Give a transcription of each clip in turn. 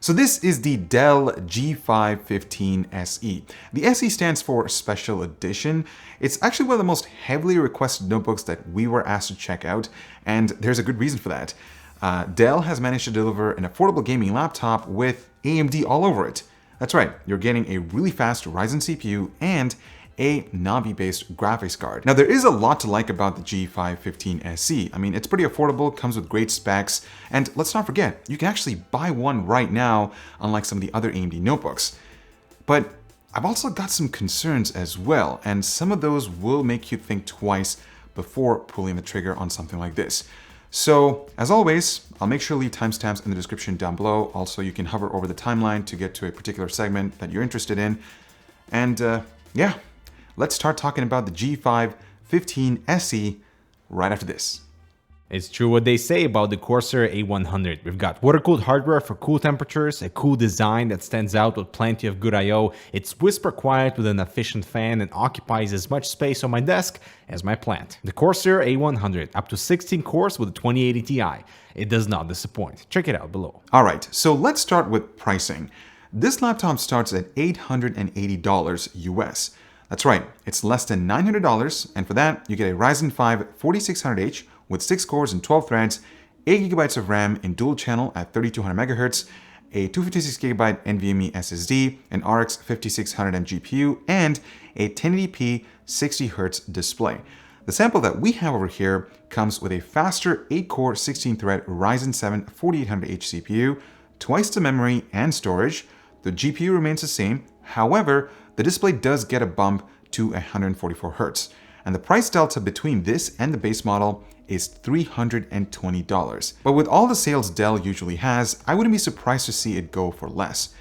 So this is the Dell G5 15 SE. The SE stands for Special Edition. It's actually one of the most heavily requested notebooks that we were asked to check out, and there's a good reason for that. Dell has managed to deliver an affordable gaming laptop with AMD all over it. That's right, you're getting a really fast Ryzen CPU and a Navi-based graphics card. Now, there is a lot to like about the G5 15 SE. I mean, it's pretty affordable, comes with great specs, and let's not forget, you can actually buy one right now, unlike some of the other AMD notebooks. But I've also got some concerns as well, and some of those will make you think twice before pulling the trigger on something like this. So, as always, I'll make sure to leave timestamps in the description down below. Also, you can hover over the timeline to get to a particular segment that you're interested in. And yeah, let's start talking about the G5 15 SE right after this. It's true what they say about the Corsair A100. We've got water-cooled hardware for cool temperatures, a cool design that stands out with plenty of good I/O. It's whisper quiet with an efficient fan and occupies as much space on my desk as my plant. The Corsair A100, up to 16 cores with a 2080 Ti. It does not disappoint. Check it out below. All right, so let's start with pricing. This laptop starts at $880 US. That's right, it's less than $900, and for that, you get a Ryzen 5 4600H with 6 cores and 12 threads, 8 GB of RAM in dual channel at 3200 MHz, a 256 GB NVMe SSD, an RX 5600M GPU, and a 1080p 60Hz display. The sample that we have over here comes with a faster 8-core 16-thread Ryzen 7 4800H CPU, twice the memory and storage. The GPU remains the same, however, the display does get a bump to 144 Hz, and the price delta between this and the base model is $320. But with all the sales Dell usually has, I wouldn't be surprised to see it go for less.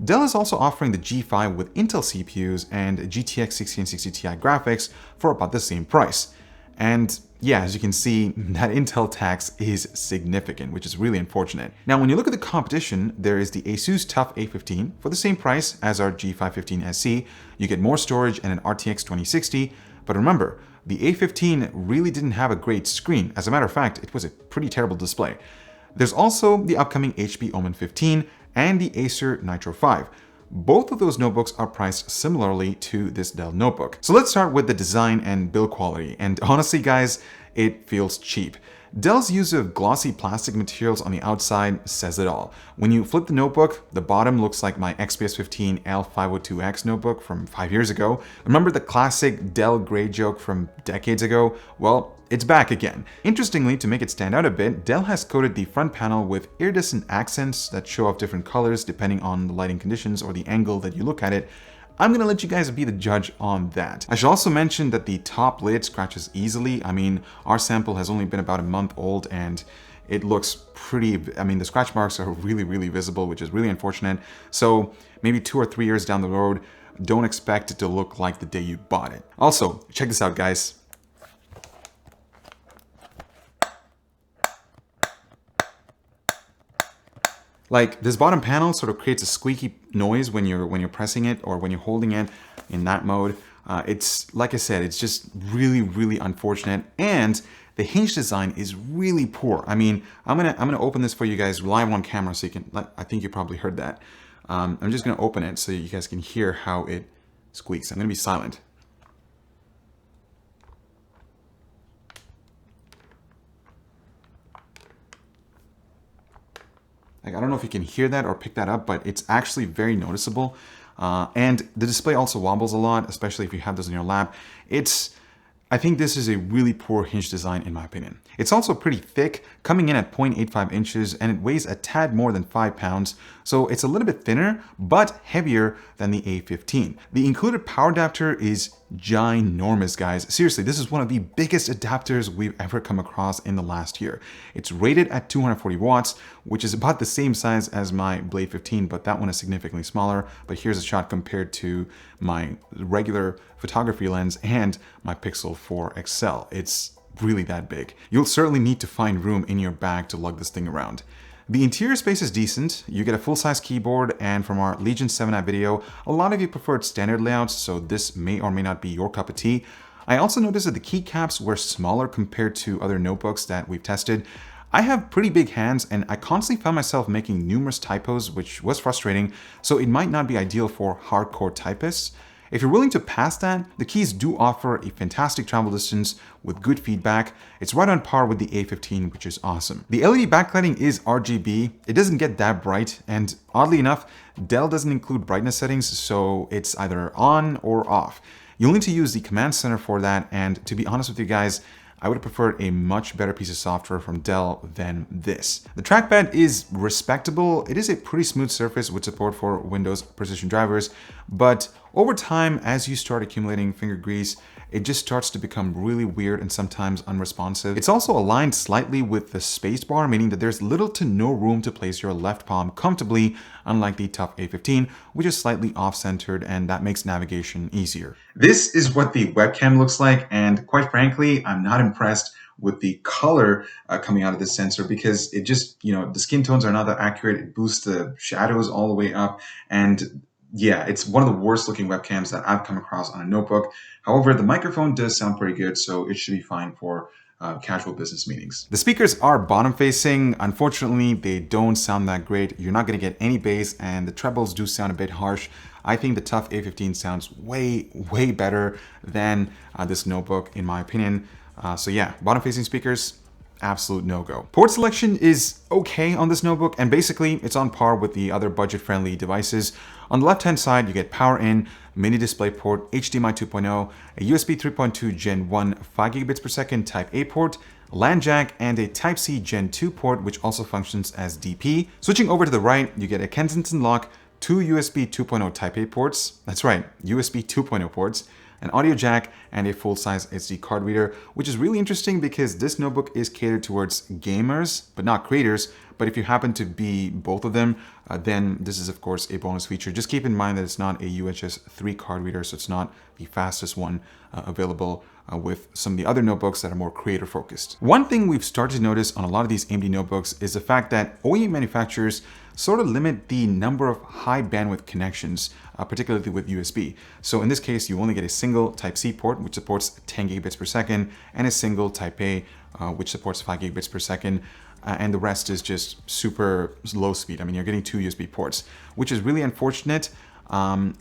Dell is also offering the G5 with Intel CPUs and GTX 1660 Ti graphics for about the same price. And yeah, as you can see, that Intel tax is significant, which is really unfortunate. Now, when you look at the competition, there is the ASUS TUF A15 for the same price as our G5 15 SE. You get more storage and an RTX 2060, but remember, the A15 really didn't have a great screen. As a matter of fact, it was a pretty terrible display. There's also the upcoming HP Omen 15 and the Acer Nitro 5. Both of those notebooks are priced similarly to this Dell notebook. So let's start with the design and build quality. And honestly, guys, it feels cheap. Dell's use of glossy plastic materials on the outside says it all. When you flip the notebook, the bottom looks like my XPS 15 L502X notebook from 5 years ago. Remember the classic Dell gray joke from decades ago? Well, it's back again. Interestingly, to make it stand out a bit, Dell has coated the front panel with iridescent accents that show off different colors depending on the lighting conditions or the angle that you look at it. I'm gonna let you guys be the judge on that. I should also mention that the top lid scratches easily. I mean, our sample has only been about a month old and it looks pretty, I mean, the scratch marks are really visible, which is really unfortunate. So maybe 2 or 3 years down the road, don't expect it to look like the day you bought it. Also, check this out, guys. Like, this bottom panel sort of creates a squeaky noise when you're pressing it or when you're holding it in that mode. It's, like I said, it's just really unfortunate, and the hinge design is really poor. I mean, I'm gonna open this for you guys live on camera so you can, I think you probably heard that. I'm just gonna open it so you guys can hear how it squeaks. I'm gonna be silent. Like, I don't know if you can hear that or pick that up, but it's actually very noticeable. And the display also wobbles a lot, especially if you have this in your lap. I think this is a really poor hinge design in my opinion. It's also pretty thick, coming in at 0.85 inches, and it weighs a tad more than 5 pounds, so it's a little bit thinner, but heavier than the A15. The included power adapter is ginormous, guys. Seriously, this is one of the biggest adapters we've ever come across in the last year. It's rated at 240 watts, which is about the same size as my Blade 15, but that one is significantly smaller. But here's a shot compared to my regular photography lens and my Pixel 4 XL. It's really that big. You'll certainly need to find room in your bag to lug this thing around. The interior space is decent. You get a full-size keyboard, and from our Legion 7i video, a lot of you preferred standard layouts, so this may or may not be your cup of tea. I also noticed that the keycaps were smaller compared to other notebooks that we've tested. I have pretty big hands and I constantly found myself making numerous typos, which was frustrating, so it might not be ideal for hardcore typists. If you're willing to pass that, the keys do offer a fantastic travel distance with good feedback. It's right on par with the A15, which is awesome. The LED backlighting is RGB. It doesn't get that bright, and oddly enough, Dell doesn't include brightness settings, so it's either on or off. You'll need to use the command center for that, and to be honest with you guys, I would have preferred a much better piece of software from Dell than this. The trackpad is respectable. It is a pretty smooth surface with support for Windows precision drivers, but over time, as you start accumulating finger grease, it just starts to become really weird and sometimes unresponsive. It's also aligned slightly with the spacebar, meaning that there's little to no room to place your left palm comfortably, unlike the TUF A15, which is slightly off-centered, and that makes navigation easier. This is what the webcam looks like, and quite frankly, I'm not impressed with the color coming out of this sensor because it just, the skin tones are not that accurate. It boosts the shadows all the way up, and yeah, it's one of the worst looking webcams that I've come across on a notebook. However, the microphone does sound pretty good, so it should be fine for casual business meetings. The speakers are bottom facing. Unfortunately, they don't sound that great. You're not going to get any bass, and the trebles do sound a bit harsh. I think the TUF A15 sounds way, way better than this notebook, in my opinion. So yeah, bottom facing speakers, absolute no-go. Port selection is okay on this notebook, and basically it's on par with the other budget-friendly devices. On the left-hand side, you get power in, mini display port, HDMI 2.0, a USB 3.2 Gen 1 5 gigabits per second Type A port, LAN jack, and a Type-C Gen 2 port, which also functions as DP. Switching over to the right, you get a Kensington lock, two USB 2.0 Type A ports, that's right, USB 2.0 ports, an audio jack, and a full-size SD card reader, which is really interesting because this notebook is catered towards gamers, but not creators. But if you happen to be both of them, then this is of course a bonus feature. Just keep in mind that it's not a UHS 3 card reader, so it's not the fastest one available with some of the other notebooks that are more creator focused. One thing we've started to notice on a lot of these AMD notebooks is the fact that OEM manufacturers sort of limit the number of high bandwidth connections, particularly with USB. So in this case, you only get a single Type-C port, which supports 10 gigabits per second, and a single Type-A, which supports 5 gigabits per second. And the rest is just super low speed. I mean, you're getting two USB ports, which is really unfortunate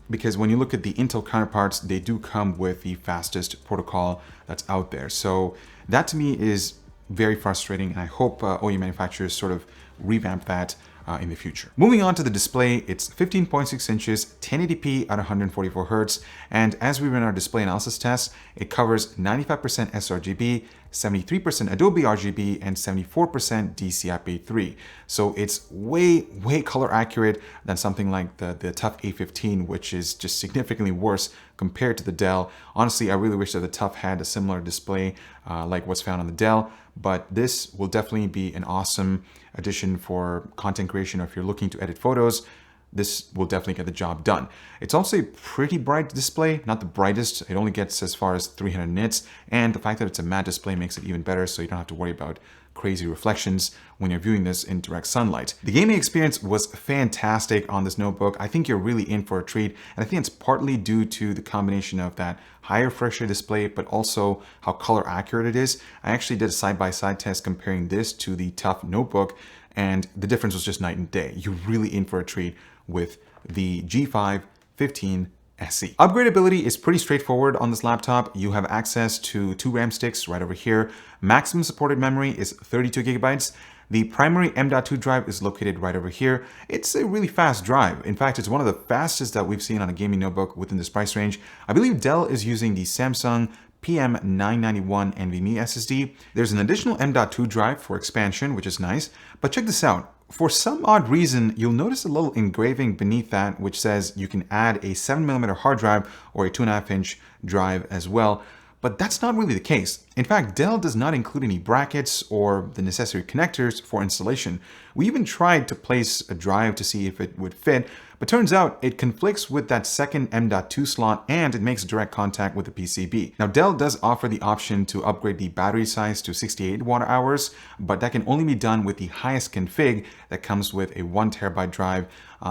because when you look at the Intel counterparts, they do come with the fastest protocol that's out there. So that to me is very frustrating, and I hope OEM manufacturers sort of revamp that in the future. Moving on to the display, it's 15.6 inches, 1080p at 144 Hz, and as we run our display analysis tests, it covers 95% sRGB, 73% Adobe RGB, and 74% DCI-P3. So it's way color accurate than something like the TUF A15, which is just significantly worse compared to the Dell. Honestly, I really wish that the TUF had a similar display like what's found on the Dell, but this will definitely be an awesome addition for content creation, or if you're looking to edit photos, this will definitely get the job done. It's also a pretty bright display, not the brightest. It only gets as far as 300 nits, and the fact that it's a matte display makes it even better, so you don't have to worry about crazy reflections when you're viewing this in direct sunlight. The gaming experience was fantastic on this notebook. I think you're really in for a treat, and I think it's partly due to the combination of that high refresh rate display, but also how color accurate it is. I actually did a side-by-side test comparing this to the TUF notebook, and the difference was just night and day. You're really in for a treat with the G5 15 SE. Upgradability is pretty straightforward on this laptop. You have access to 2 RAM sticks right over here. Maximum supported memory is 32 gigabytes. The primary M.2 drive is located right over here. It's a really fast drive. In fact, it's one of the fastest that we've seen on a gaming notebook within this price range. I believe Dell is using the Samsung PM991 NVMe SSD. There's an additional M.2 drive for expansion, which is nice. But check this out. For some odd reason, you'll notice a little engraving beneath that which says you can add a 7mm hard drive or a 2.5-inch drive as well, but that's not really the case. In fact, Dell does not include any brackets or the necessary connectors for installation. We even tried to place a drive to see if it would fit, but turns out it conflicts with that second M.2 slot and it makes direct contact with the PCB. Now, Dell does offer the option to upgrade the battery size to 68 watt-hours, but that can only be done with the highest config that comes with a 1 terabyte drive.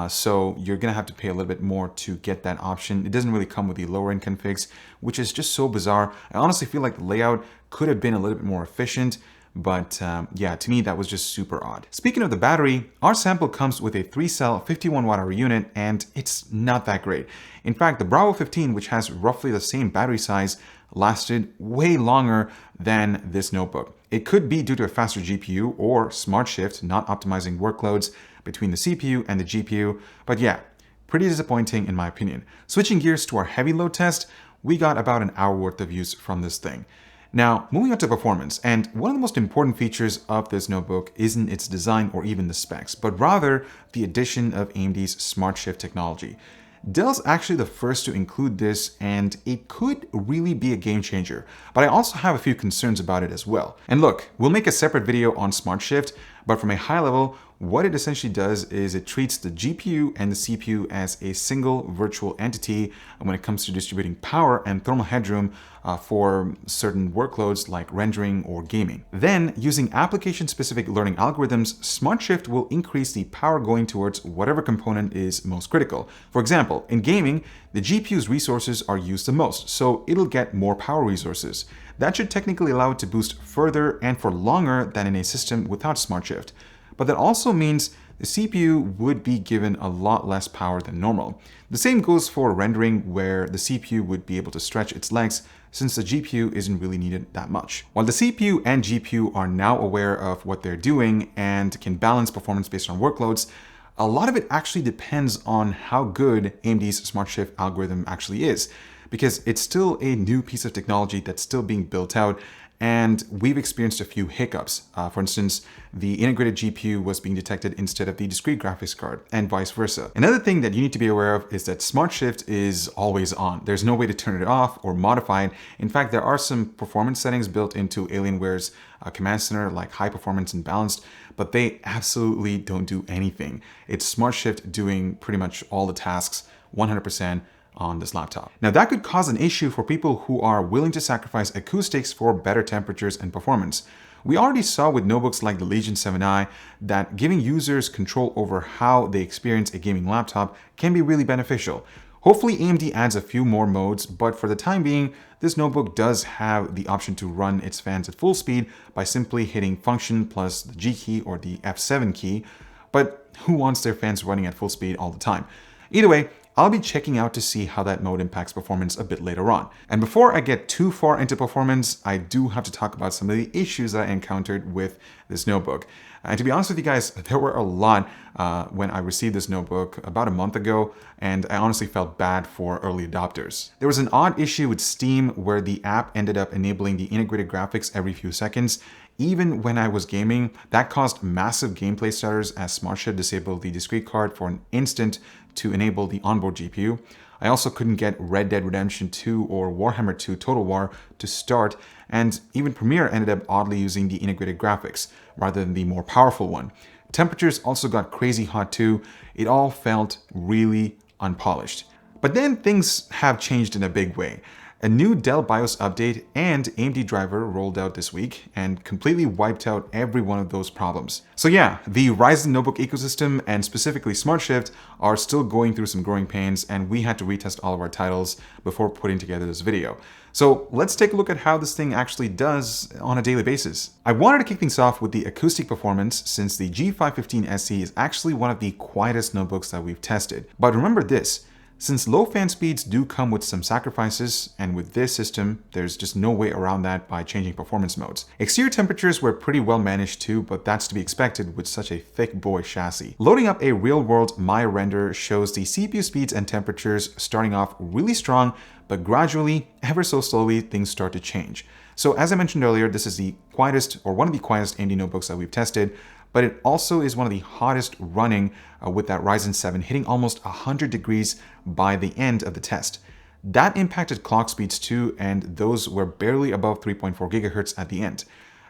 So you're gonna have to pay a little bit more to get that option. It doesn't really come with the lower end configs, which is just so bizarre. I honestly feel like the layout could have been a little bit more efficient, But yeah, to me, that was just super odd. Speaking of the battery, our sample comes with a 3-cell 51 watt hour unit, and it's not that great. In fact, the Bravo 15, which has roughly the same battery size, lasted way longer than this notebook. It could be due to a faster GPU or SmartShift not optimizing workloads between the CPU and the GPU, but yeah, pretty disappointing in my opinion. Switching gears to our heavy load test, we got about an hour worth of use from this thing. Now, moving on to performance, and one of the most important features of this notebook isn't its design or even the specs, but rather the addition of AMD's SmartShift technology. Dell's actually the first to include this, and it could really be a game changer, but I also have a few concerns about it as well. And look, we'll make a separate video on SmartShift, but from a high level, what it essentially does is it treats the GPU and the CPU as a single virtual entity when it comes to distributing power and thermal headroom for certain workloads like rendering or gaming. Then, using application-specific learning algorithms, SmartShift will increase the power going towards whatever component is most critical. For example, in gaming, the GPU's resources are used the most, so it'll get more power resources. That should technically allow it to boost further and for longer than in a system without SmartShift. But that also means the CPU would be given a lot less power than normal. The same goes for rendering, where the CPU would be able to stretch its legs since the GPU isn't really needed that much. While the CPU and GPU are now aware of what they're doing and can balance performance based on workloads, a lot of it actually depends on how good AMD's SmartShift algorithm actually is, because it's still a new piece of technology that's still being built out, and we've experienced a few hiccups. For instance, the integrated GPU was being detected instead of the discrete graphics card, and vice versa. Another thing that you need to be aware of is that SmartShift is always on. There's no way to turn it off or modify it. In fact, there are some performance settings built into Alienware's command center, like high performance and balanced, but they absolutely don't do anything. It's SmartShift doing pretty much all the tasks 100% on this laptop. Now that could cause an issue for people who are willing to sacrifice acoustics for better temperatures and performance. We already saw with notebooks like the Legion 7i that giving users control over how they experience a gaming laptop can be really beneficial. Hopefully AMD adds a few more modes, but for the time being, this notebook does have the option to run its fans at full speed by simply hitting function plus the G key or the F7 key, but who wants their fans running at full speed all the time? Either way, I'll be checking out to see how that mode impacts performance a bit later on. And before I get too far into performance, I do have to talk about some of the issues that I encountered with this notebook. And to be honest with you guys, there were a lot when I received this notebook about a month ago, and I honestly felt bad for early adopters. There was an odd issue with Steam where the app ended up enabling the integrated graphics every few seconds. Even when I was gaming, that caused massive gameplay stutters as SmartShift disabled the discrete card for an instant to enable the onboard GPU. I also couldn't get Red Dead Redemption 2 or Warhammer 2 Total War to start, and even Premiere ended up oddly using the integrated graphics rather than the more powerful one. Temperatures also got crazy hot too. It all felt really unpolished. But then things have changed in a big way. A new Dell BIOS update and AMD driver rolled out this week and completely wiped out every one of those problems. So yeah, the Ryzen notebook ecosystem and specifically SmartShift are still going through some growing pains, and we had to retest all of our titles before putting together this video. So let's take a look at how this thing actually does on a daily basis. I wanted to kick things off with the acoustic performance, since the G5 15 SE is actually one of the quietest notebooks that we've tested. But remember this, since low fan speeds do come with some sacrifices, and with this system, there's just no way around that by changing performance modes. Exterior temperatures were pretty well managed too, but that's to be expected with such a thick boy chassis. Loading up a real-world Maya render shows the CPU speeds and temperatures starting off really strong, but gradually, ever so slowly, things start to change. So as I mentioned earlier, this is the quietest, or one of the quietest AMD notebooks that we've tested, but it also is one of the hottest running with that Ryzen 7 hitting almost 100 degrees by the end of the test. That impacted clock speeds too, and those were barely above 3.4 gigahertz at the end.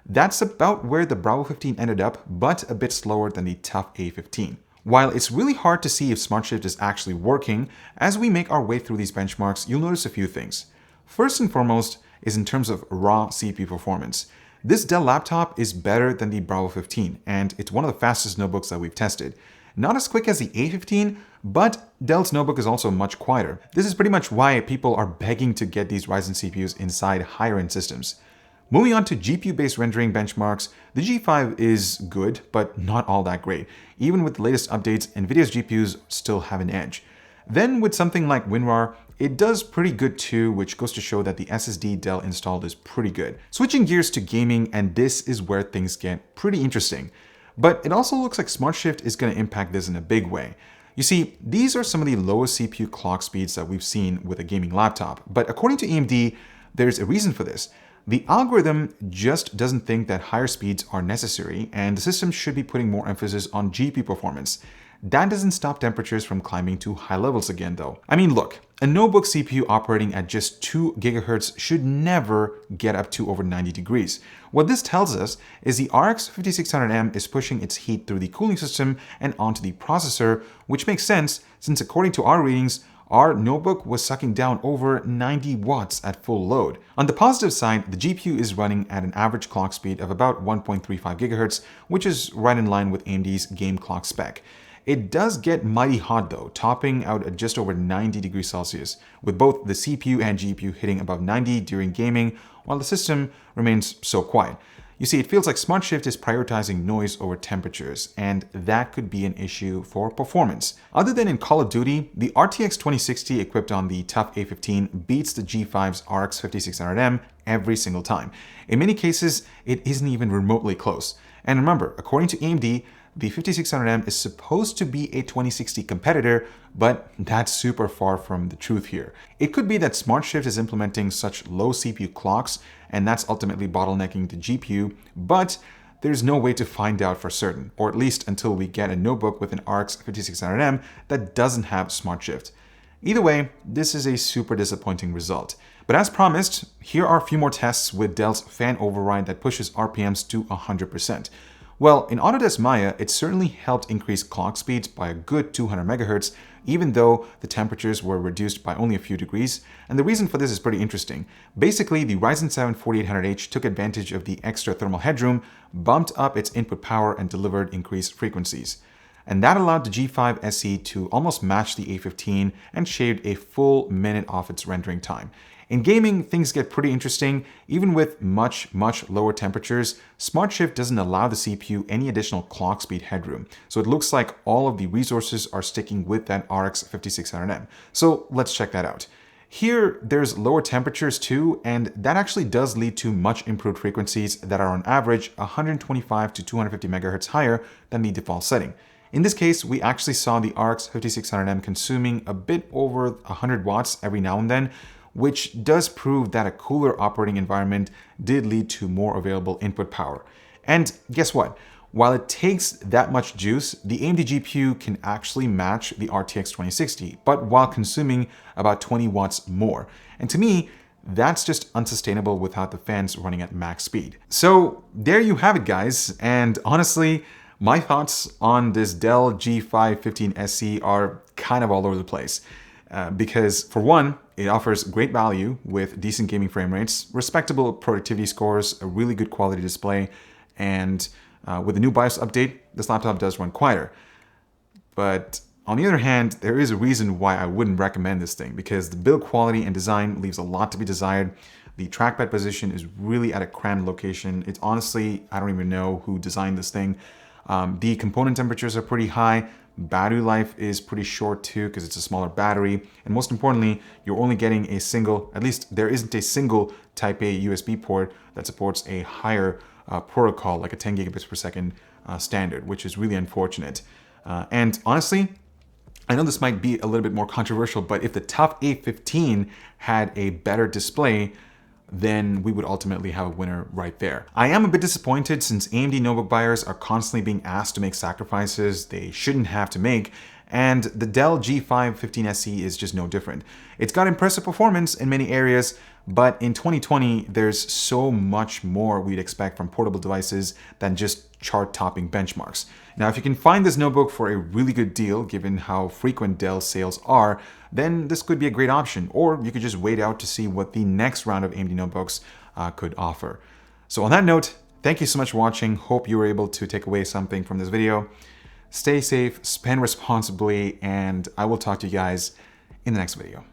That's about where the Bravo 15 ended up, but a bit slower than the TUF A15. While it's really hard to see if SmartShift is actually working, as we make our way through these benchmarks, you'll notice a few things. First and foremost is in terms of raw CPU performance. This Dell laptop is better than the Bravo 15, and it's one of the fastest notebooks that we've tested. Not as quick as the A15, but Dell's notebook is also much quieter. This is pretty much why people are begging to get these Ryzen CPUs inside higher-end systems. Moving on to GPU-based rendering benchmarks, the G5 is good, but not all that great. Even with the latest updates, NVIDIA's GPUs still have an edge. Then with something like WinRAR, it does pretty good too, which goes to show that the SSD Dell installed is pretty good. Switching gears to gaming, and this is where things get pretty interesting. But it also looks like SmartShift is going to impact this in a big way. You see, these are some of the lowest CPU clock speeds that we've seen with a gaming laptop, but according to AMD, there's a reason for this. The algorithm just doesn't think that higher speeds are necessary, and the system should be putting more emphasis on GPU performance. That doesn't stop temperatures from climbing to high levels again though. I mean, look, a notebook CPU operating at just 2 GHz should never get up to over 90 degrees. What this tells us is the RX 5600M is pushing its heat through the cooling system and onto the processor, which makes sense since according to our readings, our notebook was sucking down over 90 watts at full load. On the positive side, the GPU is running at an average clock speed of about 1.35 GHz, which is right in line with AMD's game clock spec. It does get mighty hot though, topping out at just over 90 degrees Celsius, with both the CPU and GPU hitting above 90 during gaming, while the system remains so quiet. You see, it feels like SmartShift is prioritizing noise over temperatures, and that could be an issue for performance. Other than in Call of Duty, the RTX 2060 equipped on the TUF A15 beats the G5's RX 5600M every single time. In many cases, it isn't even remotely close. And remember, according to AMD, the 5600M is supposed to be a 2060 competitor, but that's super far from the truth here. It could be that SmartShift is implementing such low CPU clocks, and that's ultimately bottlenecking the GPU, but there's no way to find out for certain, or at least until we get a notebook with an RX 5600M that doesn't have SmartShift. Either way, this is a super disappointing result. But as promised, here are a few more tests with Dell's fan override that pushes RPMs to 100%. Well, in Autodesk Maya, it certainly helped increase clock speeds by a good 200 MHz, even though the temperatures were reduced by only a few degrees. And the reason for this is pretty interesting. Basically, the Ryzen 7 4800H took advantage of the extra thermal headroom, bumped up its input power, and delivered increased frequencies. And that allowed the G5 SE to almost match the A15 and shaved a full minute off its rendering time. In gaming, things get pretty interesting. Even with much lower temperatures, SmartShift doesn't allow the CPU any additional clock speed headroom. So it looks like all of the resources are sticking with that RX 5600M. So let's check that out. Here, there's lower temperatures too, and that actually does lead to much improved frequencies that are on average 125 to 250 MHz higher than the default setting. In this case, we actually saw the RX 5600M consuming a bit over 100 watts every now and then, which does prove that a cooler operating environment did lead to more available input power. And guess what? While it takes that much juice, the AMD GPU can actually match the RTX 2060, but while consuming about 20 watts more. And to me, that's just unsustainable without the fans running at max speed. So there you have it, guys. And honestly, my thoughts on this Dell G5 15SE are kind of all over the place. Because for one, it offers great value with decent gaming frame rates, respectable productivity scores, a really good quality display, and with the new BIOS update, this laptop does run quieter. But on the other hand, there is a reason why I wouldn't recommend this thing, because the build quality and design leaves a lot to be desired. The trackpad position is really at a crammed location. It's honestly, I don't even know who designed this thing. The component temperatures are pretty high. Battery life is pretty short too because it's a smaller battery. And most importantly, you're only getting a single, at least there isn't a single Type A USB port that supports a higher protocol like a 10 gigabits per second standard, which is really unfortunate. And honestly, I know this might be a little bit more controversial, but if the TUF A15 had a better display, then we would ultimately have a winner right there. I am a bit disappointed since AMD notebook buyers are constantly being asked to make sacrifices they shouldn't have to make, and the Dell G5 15SE is just no different. It's got impressive performance in many areas, but in 2020, there's so much more we'd expect from portable devices than just chart-topping benchmarks. Now, if you can find this notebook for a really good deal, given how frequent Dell sales are, then this could be a great option, or you could just wait out to see what the next round of AMD notebooks could offer. So on that note, thank you so much for watching. Hope you were able to take away something from this video. Stay safe, spend responsibly, and I will talk to you guys in the next video.